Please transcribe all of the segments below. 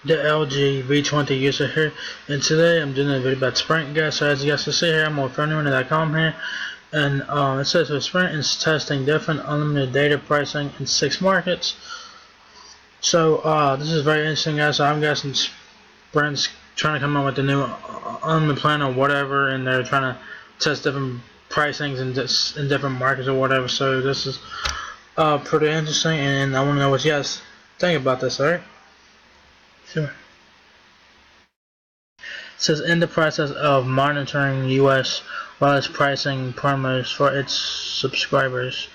The LG V20 user here, and today I'm doing a video about Sprint, guys. So as you guys can see here, I'm on phoneinternet.com here, and it says that Sprint is testing different unlimited data pricing in 6 markets. So this is very interesting, guys. So I'm guessing Sprint's trying to come up with the new unlimited plan or whatever, and they're trying to test different pricings in different markets or whatever. So this is pretty interesting, and I want to know what you guys think about this. Alright? Sure. It says in the process of monitoring U.S. wireless pricing promos for its subscribers,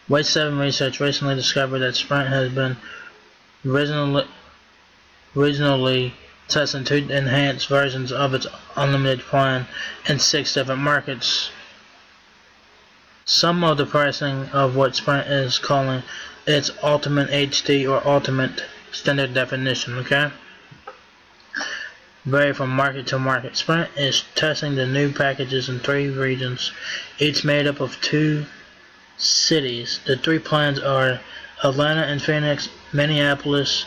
Wait 7 Research recently discovered that Sprint has been originally testing 2 enhanced versions of its unlimited plan in 6 different markets. Some of the pricing of what Sprint is calling its Ultimate HD or Ultimate Standard Definition, okay? Vary from market to market. Sprint is testing the new packages in 3 regions, each made up of 2 cities. The 3 plans are Atlanta and Phoenix, Minneapolis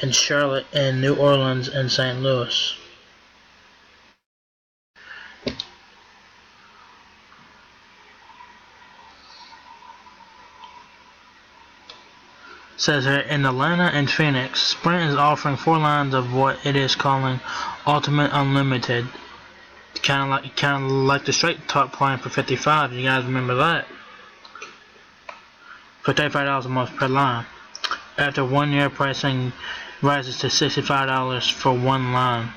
and Charlotte, and New Orleans and St. Louis. Says here, in Atlanta and Phoenix, Sprint is offering 4 lines of what it is calling Ultimate Unlimited, kind of like the Straight Talk plan for $55. You guys remember that? For $35 a month per line. After 1 year, pricing rises to $65 for 1 line,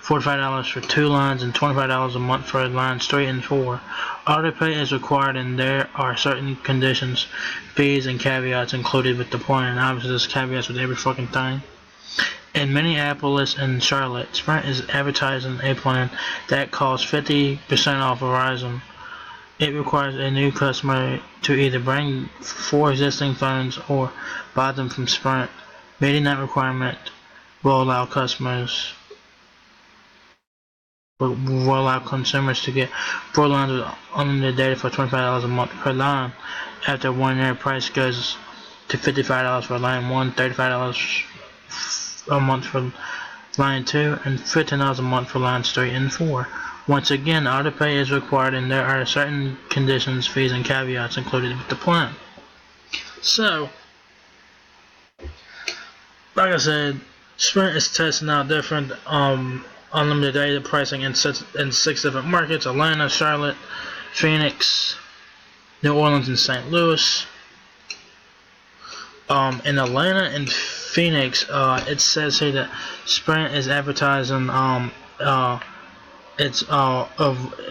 $45 for 2 lines, and $25 a month for lines 3 and 4. Autopay is required, and there are certain conditions, fees, and caveats included with the plan. Obviously, there's caveats with every fucking thing. In Minneapolis and Charlotte, Sprint is advertising a plan that costs 50% off Verizon. It requires a new customer to either bring 4 existing phones or buy them from Sprint. Meeting that requirement will allow consumers to get 4 lines with unlimited data for $25 a month per line. After 1 year, price goes to $55 for line 1, $35 a month for line 2, and $15 a month for lines 3 and 4. Once again, autopay is required, and there are certain conditions, fees, and caveats included with the plan. So, like I said, Sprint is testing out different unlimited data pricing in 6 different markets: Atlanta, Charlotte, Phoenix, New Orleans, and St. Louis. In Atlanta and Phoenix, it says here that Sprint is advertising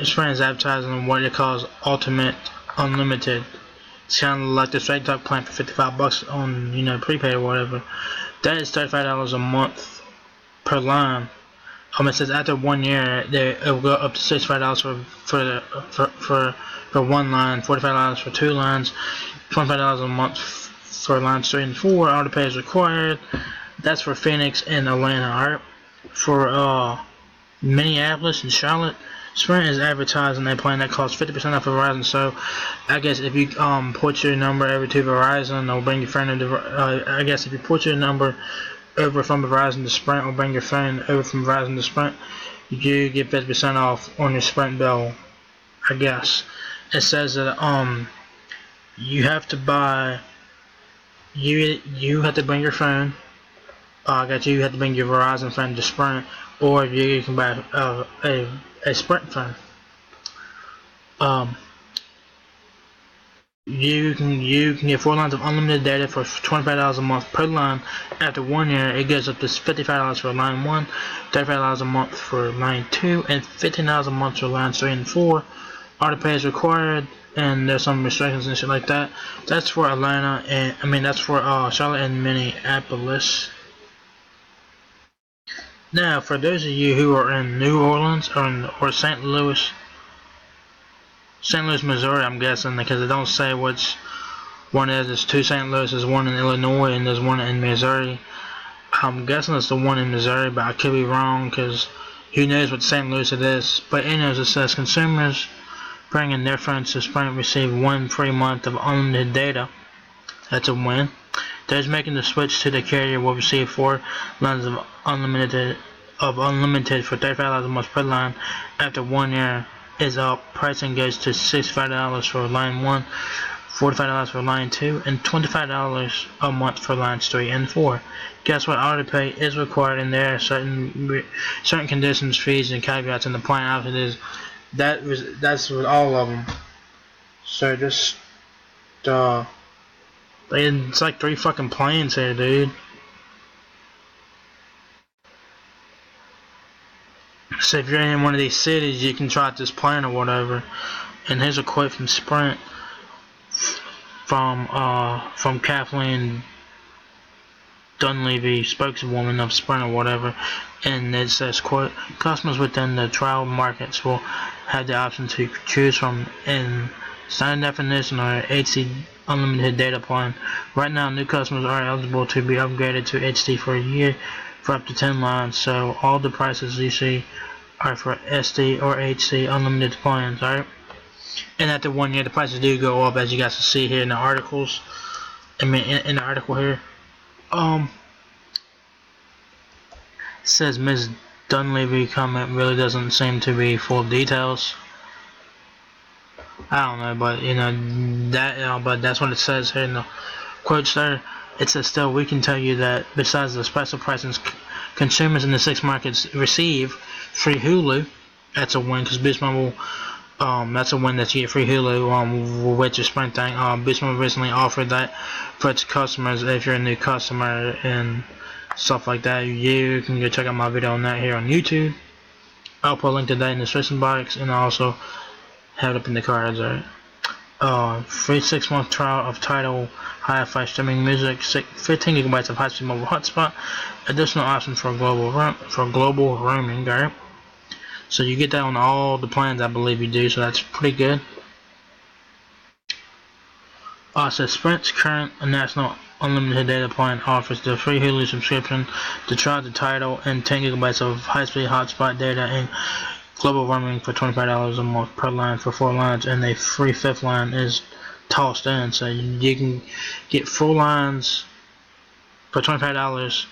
Sprint is advertising what it calls Ultimate Unlimited. It's kind of like the Straight Talk plan for $55 on prepaid or whatever. That is $35 a month per line. It says after 1 year, it will go up to $65 for 1 line, $45 for 2 lines, $25 a month for lines 3 and 4. Autopay is required. That's for Phoenix and Atlanta. Alright, for Minneapolis and Charlotte, Sprint is advertising a plan that costs 50% off of Verizon. So I guess if you port your number over to Verizon, or bring your phone over I guess if you port your number over from Verizon to Sprint, or bring your phone over from Verizon to Sprint, you get 50% off on your Sprint bill. I guess it says that you have to buy, you have to bring your phone. You have to bring your Verizon phone to Sprint, or you can buy a Sprint phone. You can get 4 lines of unlimited data for $25 a month per line. After 1 year, it goes up to $55 for line 1, $35 a month for line 2, and $15 a month for lines 3 and 4. Autopay is required, and there's some restrictions and shit like that. That's for Atlanta, and that's for Charlotte and Minneapolis. Now, for those of you who are in New Orleans or St. Louis, Missouri, I'm guessing, because they don't say which one is. There's 2 St. Louis. There's one in Illinois, and there's one in Missouri. I'm guessing it's the one in Missouri, but I could be wrong, because who knows what St. Louis it is. But anyways, it says consumers bringing their phones to Sprint receive 1 free month of unlimited data. That's a win. Those making the switch to the carrier will receive 4 lines of unlimited for $35 a month per line. After 1 year is up, pricing goes to $65 for line 1, $45 for line 2, and $25 a month for lines 3 and 4. Guess what? Autopay is required, and there are certain conditions, fees, and caveats in the plan. After that's with all of them. So just it's like 3 fucking plans here, dude. So if you're in one of these cities, you can try out this plan or whatever. And here's a quote from Sprint from Kathleen Dunleavy, spokeswoman of Sprint or whatever, and it says, quote, customers within the trial markets will have the option to choose from in standard definition or HD unlimited data plan. Right now, new customers are eligible to be upgraded to HD for a year for up to 10 lines, so all the prices you see are for SD or HD unlimited plans, alright? And after 1 year, the prices do go up, as you guys can see here in the articles. In the article here. It says Ms. Dunleavy comment really doesn't seem to be full of details. I don't know, but but that's what it says here in the quotes there. It says, still, we can tell you that besides the special pricing, consumers in the 6 markets receive free Hulu. That's a win, because Boost Mobile, that's a win that you get free Hulu with your Sprint thing. Boost Mobile recently offered that for its customers. If you're a new customer and stuff like that, you can go check out my video on that here on YouTube. I'll put a link to that in the description box, and I'll also have it up in the cards. Alright. Free 6-month trial of Tidal Hi-Fi streaming music, 15 gigabytes of high-speed mobile hotspot, additional option for global roaming. Alright. So you get that on all the plans, I believe you do, so that's pretty good. So Sprint's current national unlimited data plan offers the free Hulu subscription, to try the Tidal, and 10 gigabytes of high-speed hotspot data and global roaming for $25 a month per line for 4 lines, and a free 5th line is tossed in. So you can get 4 lines for $25,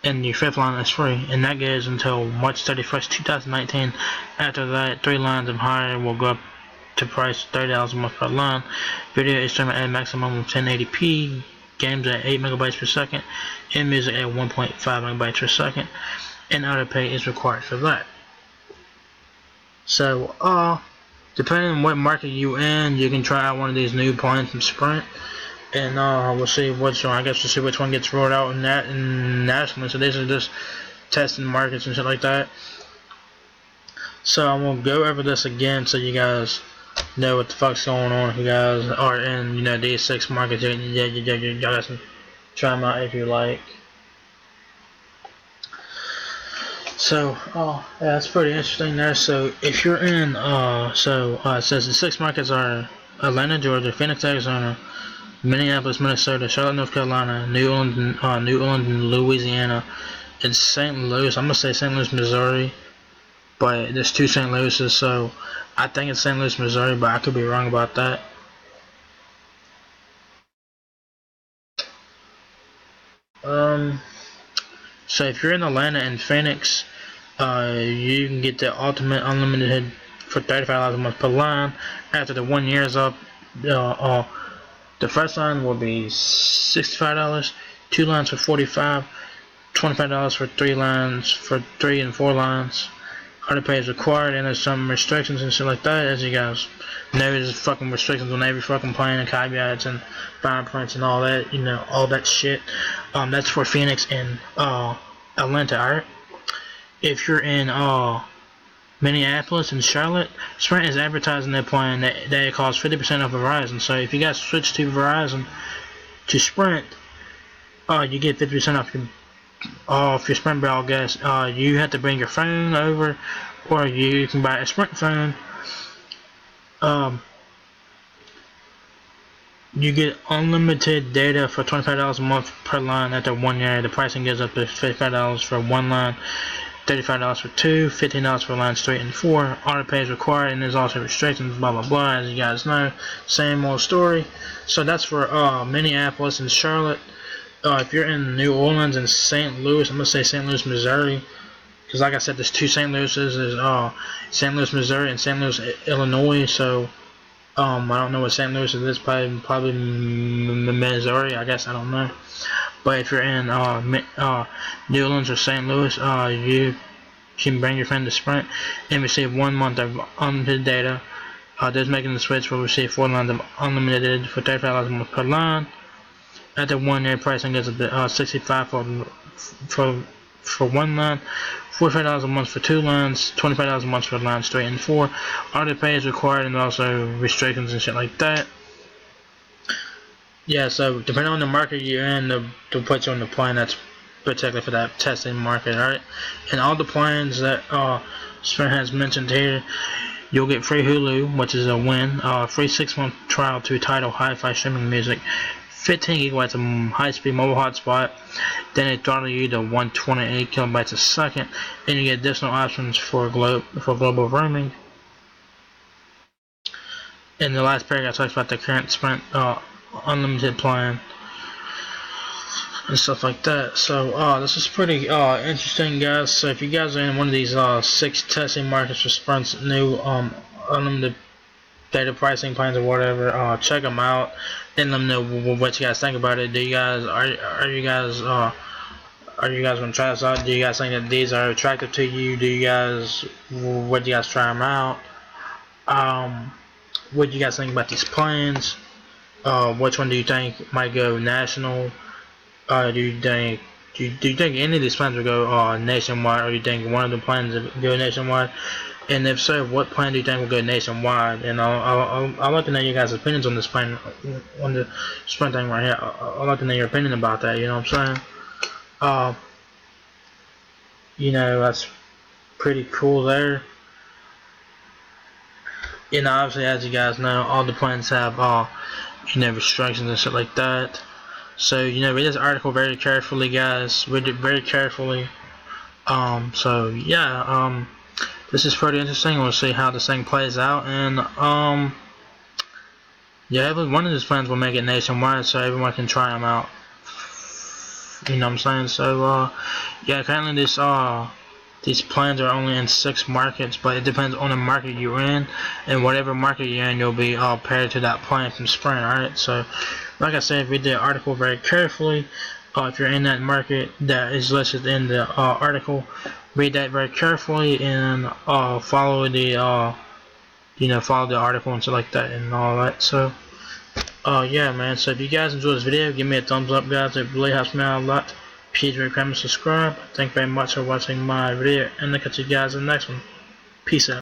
and your 5th line is free, and that goes until March 31st, 2019. After that, 3 lines of higher will go up to price $30 a month per line. Video is streamed at a maximum of 1080p, games at 8 megabytes per second, and music at 1.5 megabytes per second, and autopay is required for that. So, depending on what market you in, you can try out one of these new plans from Sprint, and we'll see which one. I guess we'll see which one gets rolled out in that nationally. So these are just testing markets and shit like that. So I'm gonna go over this again so you guys know what the fuck's going on. If you guys are in, these 6 markets, you guys can try them out if you like. So, yeah, that's pretty interesting there. So, if you're in, it says the 6 markets are Atlanta, Georgia, Phoenix, Arizona, Minneapolis, Minnesota, Charlotte, North Carolina, New Orleans, Louisiana, and St. Louis. I'm gonna say St. Louis, Missouri, but there's 2 St. Louis's, so I think it's St. Louis, Missouri, but I could be wrong about that. So if you're in Atlanta and Phoenix, you can get the ultimate unlimited for $35 a month per line. After the 1 year is up, the first line will be $65, 2 lines for $45, $25 for 3 lines, for 3 and 4 lines. Autopay is required, and there's some restrictions and shit like that. As you guys know, there's fucking restrictions on every fucking plan, and caveats and fine prints and all that, all that shit. That's for Phoenix and Atlanta. Alright. If you're in Minneapolis and Charlotte, Sprint is advertising their plan that it costs 50% off Verizon. So if you guys switch to Verizon to Sprint, you get 50% off your Sprint bill. I guess you have to bring your phone over, or you can buy a Sprint phone. You get unlimited data for $25 a month per line. After 1 year, the pricing goes up to $55 for 1 line, $35 for 2, $15 for lines 3 and 4. Autopay is required, and there's also restrictions, blah blah blah, as you guys know. Same old story. So that's for Minneapolis and Charlotte. if you're in New Orleans and St. Louis, I'm gonna say St. Louis, Missouri, because like I said, there's two St. Louis's. There's St. Louis, Missouri, and St. Louis, Illinois. So I don't know what St. Louis is. Probably Missouri. I guess I don't know. But if you're in New Orleans or St. Louis, you can bring your friend to Sprint and receive 1 month of unlimited data. Those making the switch will receive 4 lines of unlimited for $35 a month per line. At the 1 year pricing is $65 for 1 line, $45 a month for 2 lines, $25 a month for lines 3 and 4. Auto pay is required and also restrictions and shit like that. Yeah, so depending on the market you're in, they'll put you on the plan that's particularly for that testing market, alright? And all the plans that Sprint has mentioned here, you'll get free Hulu, which is a win, free 6-month trial to Tidal Hi-Fi streaming music, 15 gigabytes of high-speed mobile hotspot, then it throttle you to 128 kilobytes a second, and you get additional options for global roaming. In the last paragraph, I talked about the current Sprint unlimited plan and stuff like that. So this is pretty interesting, guys. So if you guys are in one of these 6 testing markets for Sprint's new unlimited data pricing plans or whatever, check them out and let them know what you guys think about it. Do you guys are you guys gonna try this out? Do you guys think that these are attractive to you? Do you guys would you guys try them out? What do you guys think about these plans? Which one do you think might go national? Do you think any of these plans will go nationwide, or do you think one of the plans will go nationwide? And if so, what plan do you think will go nationwide? And I'd like to know you guys' opinions on this plan, on the Sprint thing right here. I'd like to know your opinion about that. You know what I'm saying? You know, that's pretty cool there. You know, obviously, as you guys know, all the plans have you know, restrictions and shit like that. So, you know, read this article very carefully, guys. Read it very carefully. So yeah, this is pretty interesting. We'll see how this thing plays out, and yeah, one of these plans will make it nationwide, so everyone can try them out. You know what I'm saying? So yeah, currently these plans are only in 6 markets, but it depends on the market you're in, and whatever market you're in, you'll be paired to that plan from Sprint. Alright, so like I said, read the article very carefully. If you're in that market that is listed in the article, read that very carefully and follow the you know, follow the article and stuff like that and all that. So yeah, man. So if you guys enjoyed this video, give me a thumbs up, guys. It really helps me out a lot. Please rate, comment, subscribe. Thank you very much for watching my video, and I'll catch you guys in the next one. Peace out.